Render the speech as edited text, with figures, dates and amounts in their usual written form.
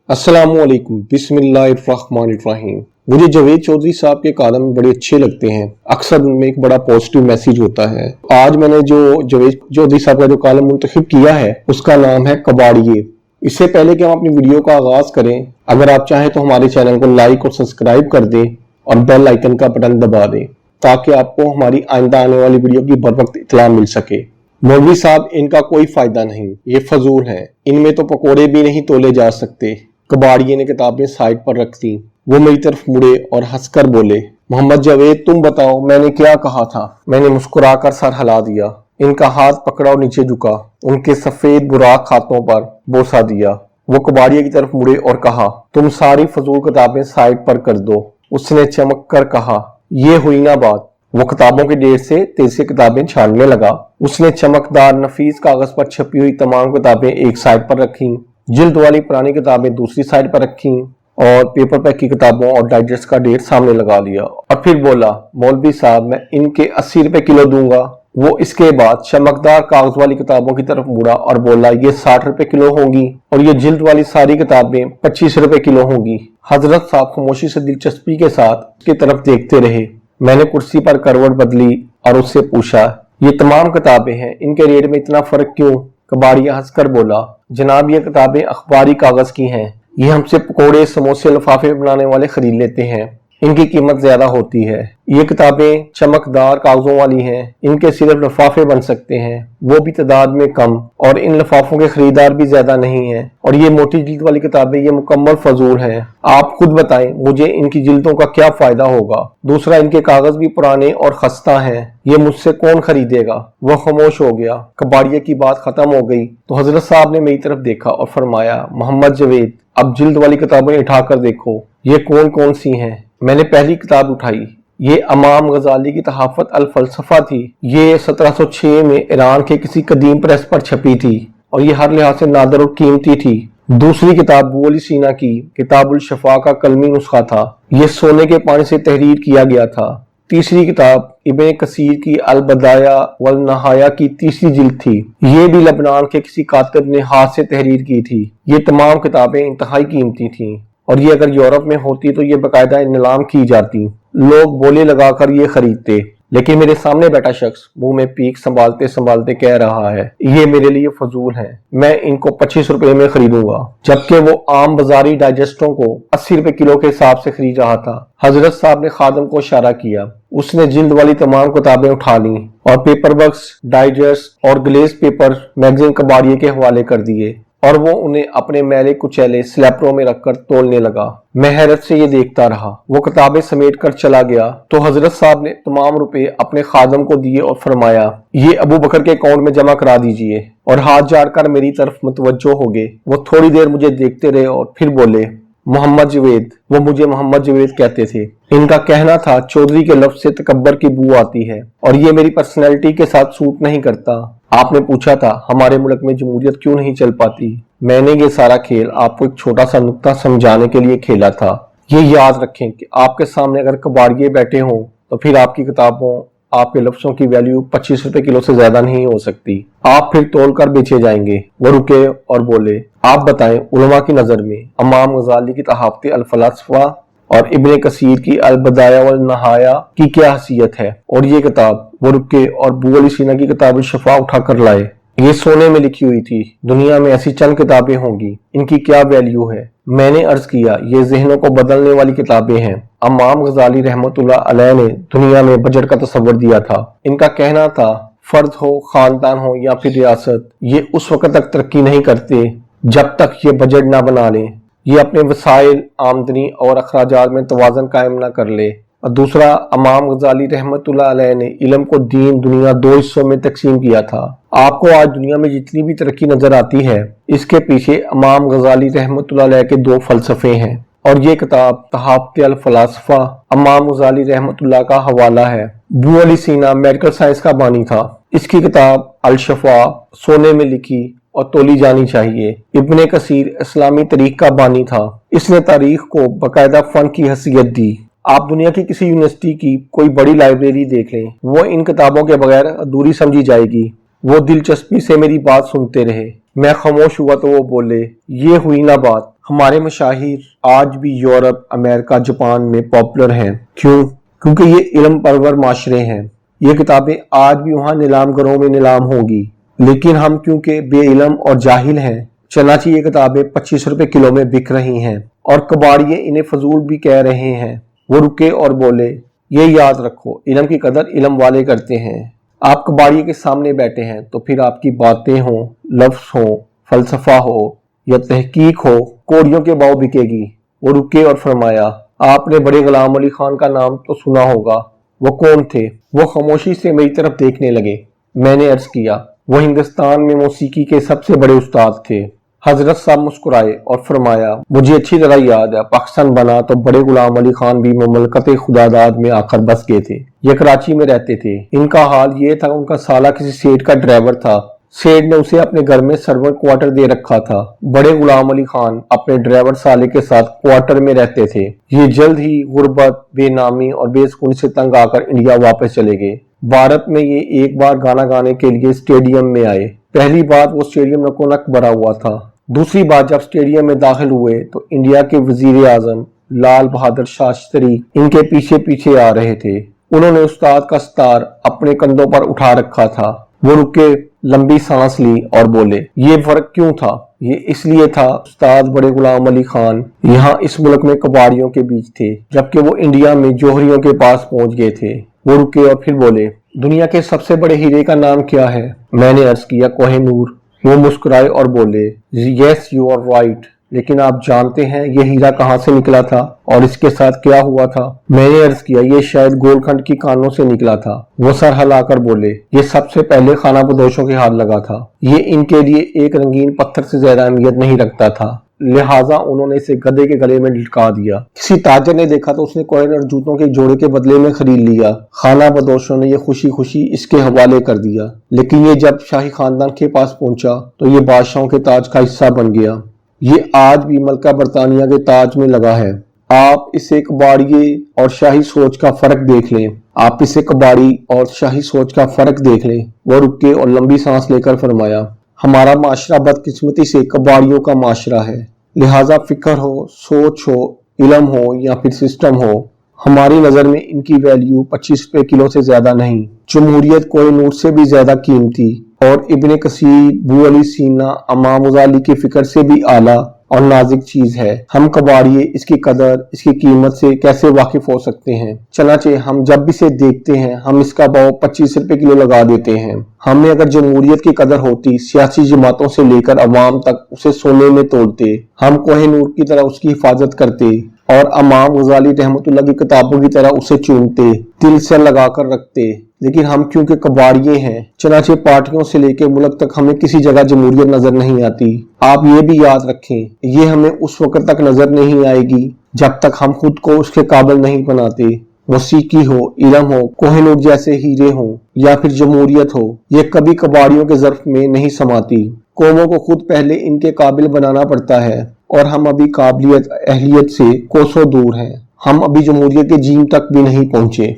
अस्सलामुअलैकुम बिस्मिल्लाहिर्रहमानिर्रहीम। मुझे जावेद चौधरी साहब के कॉलम बड़े अच्छे लगते हैं। अक्सर उनमें एक बड़ा पॉजिटिव मैसेज होता है। आज मैंने जो जावेद चौधरी साहब का जो कॉलम मुंतखब किया है उसका नाम है कबाड़िए। इससे पहले कि हम अपनी वीडियो का आगाज करें, अगर आप चाहें तो हमारे चैनल को लाइक और सब्सक्राइब कर दें और बेल आइकन का बटन दबा दें ताकि आपको हमारी आइंदा आने वाली वीडियो की बर वक्त इत्तला मिल सके। मौलवी साहब, इनका कोई फायदा नहीं, ये फजूल हैं। इनमें तो पकोड़े भी नहीं तोले जा सकते। कबाड़िए ने किताबें साइड पर रख दी। वो मेरी तरफ मुड़े और हंसकर बोले, मोहम्मद जावेद, तुम बताओ मैंने क्या कहा था। मैंने मुस्कुराकर सर हिला दिया। इनका हाथ पकड़ा और नीचे झुका, उनके सफेद बुराक हाथों पर बोसा दिया। वो कबाड़िए की तरफ मुड़े और कहा, तुम सारी फजूल किताबें साइड पर कर दो। उसने चमक कर कहा, ये हुई ना बात। वो किताबों की ढेर से तेजी से किताबें छानने लगा। उसने चमकदार नफीस कागज पर छपी हुई तमाम किताबें एक साइड पर रखी, जिल्द वाली पुरानी किताबें दूसरी साइड पर रखी और पेपर पैक की किताबों और डाइजेस्ट का ढेर सामने लगा लिया। और फिर बोला, मौलवी साहब, मैं इनके 80 रुपए किलो दूंगा। वो इसके बाद चमकदार कागज वाली किताबों की तरफ मुड़ा और बोला, ये 60 रुपए किलो होंगी और ये जिल्द वाली सारी किताबें 25 रुपए किलो होंगी। हजरत साहब खामोशी से दिलचस्पी के साथ उसकी तरफ देखते रहे। मैंने कुर्सी पर करवट बदली और उससे पूछा, ये तमाम किताबें हैं, इनके रेट में इतना फर्क क्यों? कबाड़िया हंसकर बोला, जनाब, ये किताबें अखबारी कागज की हैं। ये हमसे पकोड़े, समोसे, लिफाफे बनाने वाले खरीद लेते हैं। इनकी कीमत ज्यादा होती है। ये किताबें चमकदार कागजों वाली हैं, इनके सिर्फ लिफाफे बन सकते हैं, वो भी तादाद में कम, और इन लिफाफों के खरीदार भी ज्यादा नहीं हैं। और ये मोटी जिल्द वाली किताबें ये मुकम्मल फजूल हैं। आप खुद बताएं, मुझे इनकी जिल्दों का क्या फायदा होगा? दूसरा, इनके कागज भी पुराने और खस्ता हैं, ये मुझसे कौन खरीदेगा? वह खामोश हो गया। कबाड़िया की बात खत्म हो गई तो हजरत साहब ने मेरी तरफ देखा और फरमाया, मोहम्मद जावेद, अब जिल्द वाली किताबें उठाकर देखो, ये कौन कौन सी हैं। मैंने पहली किताब उठाई। ये इमाम गजाली की तहाफत अल फलसफा थी। ये 1706 में ईरान के किसी कदीम प्रेस पर छपी थी और ये हर लिहाज से नादर और कीमती थी। दूसरी किताब अबू अली सीना की किताबुल शफा का कलमी नुस्खा था। ये सोने के पानी से तहरीर किया गया था। तीसरी किताब इब्ने कसीर की अल बदाया वल नहाया की तीसरी जिल्द थी। ये भी लबनान के किसी कातिब ने हाथ से तहरीर की थी। ये तमाम किताबें इंतहाई कीमती थीं और ये अगर यूरोप में होती तो ये बाकायदा नीलाम की जाती। लोग बोले लगाकर ये खरीदते, लेकिन मेरे सामने बैठा शख्स मुंह में पीक संभालते संभालते कह रहा है, ये मेरे लिए फजूल है, मैं इनको 25 रुपए में खरीदूंगा, जबकि वो आम बाजारी डाइजेस्टों को 80 रुपए किलो के हिसाब से खरीद रहा था। हजरत साहब ने खादम को इशारा किया। उसने जिल्द वाली तमाम किताबें उठा ली और पेपर बक्स, डाइजेस्ट और ग्लेज पेपर मैगजीन कबाड़िए के हवाले कर दिए और वो उन्हें अपने मैले कुचैले स्लैपरों में रखकर तोलने लगा। मैं हैरत से ये देखता रहा। वो किताबें समेट कर चला गया तो हजरत साहब ने तमाम रुपए अपने खादम को दिए और फरमाया, ये अबू बकर के अकाउंट में जमा करा दीजिए, और हाथ झाड़कर मेरी तरफ मुतवज्जो हो गए। वो थोड़ी देर मुझे देखते रहे और फिर बोले, मोहम्मद जावेद। वो मुझे मोहम्मद जावेद कहते थे। इनका कहना था, चौधरी के लफ्ज से तकब्बर की बू आती है और ये मेरी पर्सनैलिटी के साथ सूट नहीं करता। आपने पूछा था हमारे मुल्क में जमहूरियत क्यों नहीं चल पाती। मैंने ये सारा खेल आपको एक छोटा सा नुक्ता समझाने के लिए खेला था। ये याद रखें कि आपके सामने अगर कबाड़िए बैठे हों तो फिर आपकी किताबों, आपके लफ्जों की वैल्यू 25 रुपए किलो से ज्यादा नहीं हो सकती। आप फिर तोल कर बेचे जाएंगे। वो रुके और बोले, आप बताएं, उलमा की नजर में इमाम गजाली की तहाफत अल फलसफा और इब्ने कसीर की अल बदाया वल नहाया की क्या हैसियत है? और ये किताब? वो रुके और अबू अली सीना की किताब शफा उठा कर लाए। ये सोने में लिखी हुई थी। दुनिया में ऐसी चंद किताबें होंगी, इनकी क्या वैल्यू है? मैंने अर्ज किया, ये जहनों को बदलने वाली किताबें हैं। इमाम गजाली रहमतुल्लाह अलैह ने दुनिया में बजट का तस्वर दिया था। इनका कहना था, फर्द हो, खानदान हो या फिर रियासत, ये उस वक्त तक तरक्की नहीं करते जब तक ये बजट ना बना लें, ये अपने वसाइल, आमदनी और अखराजात में तवाज़न कायम ना कर ले। और दूसरा, इमाम गजाली रहमतुल्लाह अलैह ने इल्म को दीन दुनिया दो हिस्सों में तकसीम किया था। आपको आज दुनिया में जितनी भी तरक्की नजर आती है, इसके पीछे इमाम गजाली रहमतुल्लाह अलैह के दो फलसफे हैं। और ये किताब तहाफत अल फलसफा इमाम गजाली रहमतुल्लाह का हवाला है। अबू अली सीना मेडिकल साइंस का बानी था। इसकी किताब अल शफा सोने में लिखी और तोली जानी चाहिए। इब्ने कसीर इस्लामी तारीख का बानी था। इसने तारीख को बाकायदा फन की हैसियत दी। आप दुनिया की किसी यूनिवर्सिटी की कोई बड़ी लाइब्रेरी देख लें, वो इन किताबों के बगैर अधूरी समझी जाएगी। वो दिलचस्पी से मेरी बात सुनते रहे। मैं खामोश हुआ तो वो बोले, ये हुई ना बात। ہمارے مشاہیر آج بھی یورپ، امریکہ، جاپان میں پاپولر ہیں۔ کیوں؟ کیونکہ یہ علم پرور معاشرے ہیں۔ یہ کتابیں آج بھی وہاں نیلام گروں میں نیلام ہوگی، لیکن ہم کیونکہ بے علم اور جاہل ہیں، چنانچہ یہ کتابیں 25 روپے کلو میں بک رہی ہیں اور کباڑیے انہیں فضول بھی کہہ رہے ہیں۔ وہ رکے اور بولے، یہ یاد رکھو، علم کی قدر علم والے کرتے ہیں۔ آپ کباڑیے کے سامنے بیٹھے ہیں تو پھر آپ کی باتیں ہوں، لفظ ہوں، فلسفہ ہو یا تحقیق ہو، کوڑیوں کے باؤ بکے گی۔ وہ رکے اور فرمایا، آپ نے بڑے غلام علی خان کا نام تو سنا ہوگا، وہ کون تھے؟ وہ خاموشی سے میری طرف دیکھنے لگے۔ میں نے عرض کیا، وہ ہندوستان میں موسیقی کے سب سے بڑے استاد تھے۔ حضرت صاحب مسکرائے اور فرمایا، مجھے اچھی طرح یاد ہے، پاکستان بنا تو بڑے غلام علی خان بھی مملکت خداداد میں آ کر بس گئے تھے۔ یہ کراچی میں رہتے تھے۔ ان کا حال یہ تھا، ان کا سالہ کسی سیٹ کا ڈرائیور تھا۔ سیٹ نے اسے اپنے گھر میں سرونٹ کوارٹر دے رکھا تھا۔ بڑے غلام علی خان اپنے ڈرائیور سالے کے ساتھ کوارٹر میں رہتے تھے۔ یہ جلد ہی غربت، بے نامی اور بے سکونی سے تنگ آ کر انڈیا واپس چلے گئے۔ بھارت میں یہ ایک بار گانا گانے کے لیے اسٹیڈیم میں آئے۔ پہلی بات وہ اسٹیڈیم نکو نک بھرا ہوا تھا۔ دوسری بات جب اسٹیڈیم میں داخل ہوئے تو انڈیا کے وزیر اعظم لال بہادر شاستری ان کے پیچھے پیچھے آ رہے تھے۔ انہوں نے استاد کا ستار اپنے کندھوں پر اٹھا رکھا تھا۔ وہ رکے، لمبی سانس لی اور بولے، یہ فرق کیوں تھا؟ یہ اس لیے تھا، استاد بڑے غلام علی خان یہاں اس ملک میں کباڑیوں کے بیچ تھے، جبکہ وہ انڈیا میں جوہریوں کے پاس پہنچ گئے تھے۔ وہ رکے اور پھر بولے، دنیا کے سب سے بڑے ہیرے کا نام کیا ہے؟ میں نے عرض کیا، کوہ نور۔ وہ مسکرائے اور بولے، یس یو آر رائٹ، لیکن آپ جانتے ہیں یہ ہیرا کہاں سے نکلا تھا اور اس کے ساتھ کیا ہوا تھا؟ میں نے عرض کیا، یہ شاید گول کھنڈ کی کانوں سے نکلا تھا۔ وہ سر ہلا کر بولے، یہ سب سے پہلے خانہ بدوشوں کے ہاتھ لگا تھا۔ یہ ان کے لیے ایک رنگین پتھر سے زیادہ اہمیت نہیں رکھتا تھا، لہٰذا انہوں نے اسے گدھے کے گلے میں لٹکا دیا۔ کسی تاجر نے دیکھا تو اس نے کوئن اور جوتوں کے جوڑے کے بدلے میں خرید لیا۔ خانہ بدوشوں نے یہ خوشی خوشی اس کے حوالے کر دیا، لیکن یہ جب شاہی خاندان کے پاس پہنچا تو یہ بادشاہوں کے تاج کا حصہ بن گیا۔ یہ آج بھی ملکہ برطانیہ کے تاج میں لگا ہے۔ آپ اسے کباڑیے اور شاہی سوچ کا فرق دیکھ لیں۔ آپ اسے کباڑی اور شاہی سوچ کا فرق دیکھ لیں۔ وہ رکے اور لمبی سانس لے کر فرمایا، ہمارا معاشرہ بدقسمتی سے کباڑیوں کا معاشرہ ہے، لہٰذا فکر ہو، سوچ ہو، علم ہو یا پھر سسٹم ہو، ہماری نظر میں ان کی ویلیو 25 روپے کلو سے زیادہ نہیں، جمہوریت کوہ نور سے بھی زیادہ قیمتی اور ابن کثیر، بو علی سینا، امام غزالی کی فکر سے بھی اعلیٰ اور نازک چیز ہے۔ ہم کباڑیے اس کی قدر، اس کی قیمت سے کیسے واقف ہو سکتے ہیں؟ چنانچہ ہم جب بھی اسے دیکھتے ہیں ہم اس کا بھاؤ 25 روپے کلو لگا دیتے ہیں۔ ہمیں اگر جمہوریت کی قدر ہوتی، سیاسی جماعتوں سے لے کر عوام تک اسے سونے میں تولتے، ہم کوہ نور کی طرح اس کی حفاظت کرتے اور امام غزالی رحمۃ اللہ کی کتابوں کی طرح اسے چومتے، دل سے لگا کر رکھتے، لیکن ہم کیونکہ کباڑیے ہیں، چنانچہ پارٹیوں سے لے کے ملک تک ہمیں کسی جگہ جمہوریت نظر نہیں آتی۔ آپ یہ بھی یاد رکھیں، یہ ہمیں اس وقت تک نظر نہیں آئے گی جب تک ہم خود کو اس کے قابل نہیں بناتے۔ موسیقی ہو، علم ہو، کوہ نور جیسے ہیرے ہوں یا پھر جمہوریت ہو، یہ کبھی کباڑیوں کے ظرف میں نہیں سماتی۔ قوموں کو خود پہلے ان کے قابل بنانا پڑتا ہے، اور ہم ابھی قابلیت، اہلیت سے کوسوں دور ہیں۔ ہم ابھی جمہوریت کے جیم تک بھی نہیں پہنچے۔